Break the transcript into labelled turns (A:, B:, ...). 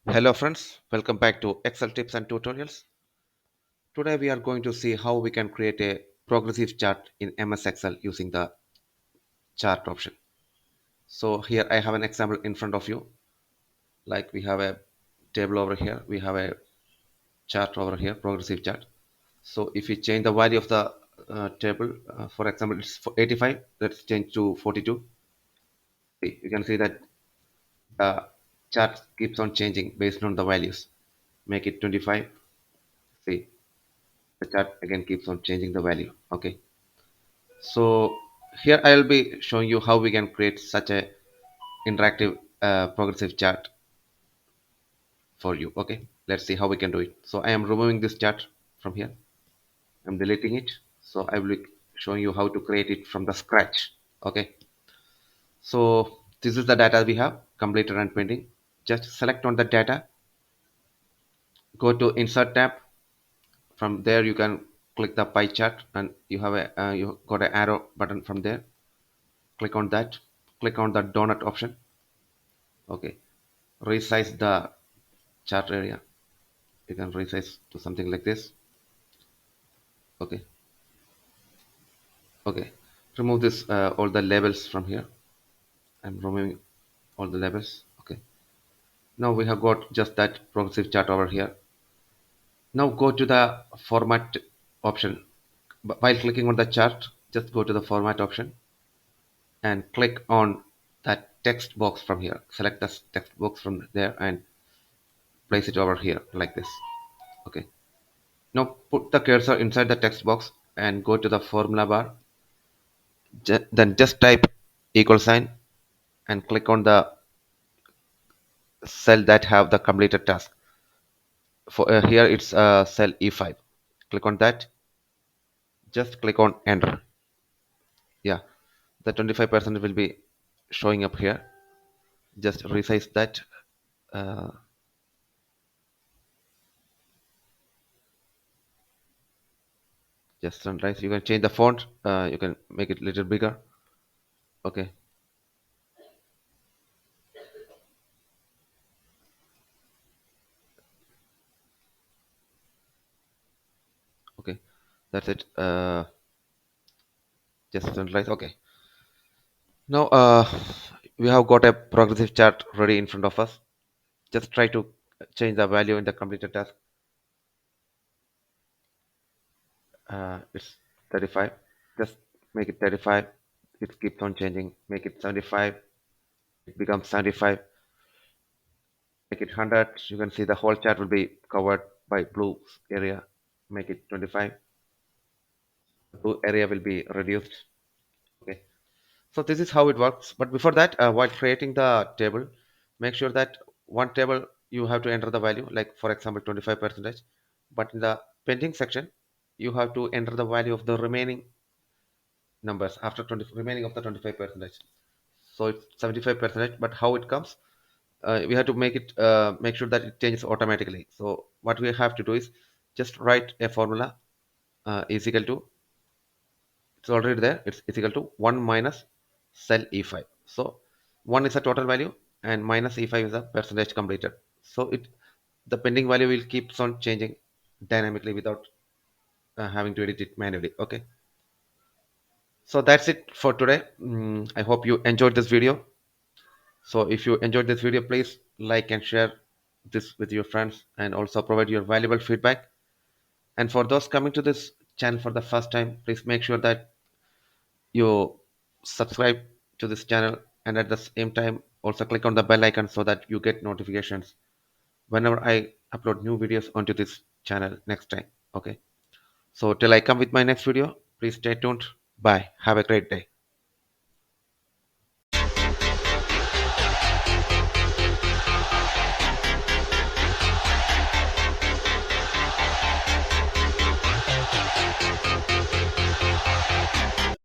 A: Hello friends, welcome back to Excel tips and tutorials. Today we are going to see how we can create a progressive chart in MS Excel using the chart option. So here I have an example in front of you. Like we have a table over here, we have a chart over here, progressive chart. So if we change the value of the table, for example, it's 85, let's change to 42. See, you can see that the chart keeps on changing based on the values. Make it 25. See, the chart again keeps on changing the value. Okay. So here I will be showing you how we can create such a interactive progressive chart for you. Okay, let's see how we can do it. So I am removing this chart from here. I'm deleting it. So I will be showing you how to create it from the scratch. Okay, so this is the data we have completed and pending. Just select on the data, go to insert tab. From there you can click the pie chart and you have a you got an arrow button from there. Click on that. Click on the donut option. Okay, resize the chart area. You can resize to something like this. Okay, okay, remove this all the labels from here. I'm removing all the labels. Okay, now we have got just that progressive chart over here. Now go to the format option. While clicking on the chart, just go to the format option and click on that text box from here. Select the text box from there and place it over here like this. Okay, now put the cursor inside the text box and go to the formula bar. Then just type equal sign and click on the cell that have the completed task. For here it's cell E5. Click on that. Just click on enter. Yeah, the 25% will be showing up here. Just resize that. Uh, just sunrise. You can change the font. You can make it a little bigger. Okay. Okay. That's it. Just sunrise. Okay. Now we have got a progressive chart ready in front of us. Just try to change the value in the completed task. It's 35. Just make it 35. It keeps on changing. Make it 75. It becomes 75. Make it 100. You can see the whole chart will be covered by blue area. Make it 25. The blue area will be reduced. Okay. So this is how it works. But before that, while creating the table, make sure that one table you have to enter the value, like for example 25 percentage. But in the pending section, you have to enter the value of the remaining numbers after 20 remaining of the 25 percentage. So it's 75 percentage. But how it comes, we have to make sure that it changes automatically. So what we have to do is just write a formula is equal to, it's already there, it's equal to 1 minus cell E5. So 1 is the total value and minus E5 is the percentage completed. So it the pending value will keeps on changing dynamically without having to edit it manually. Okay, so that's it for today. I hope you enjoyed this video. So if you enjoyed this video, please like and share this with your friends and also provide your valuable feedback. And for those coming to this channel for the first time, please make sure that you subscribe to this channel and at the same time also click on the bell icon so that you get notifications whenever I upload new videos onto this channel next time. Okay. So till I come with my next video, please stay tuned. Bye. Have a great day.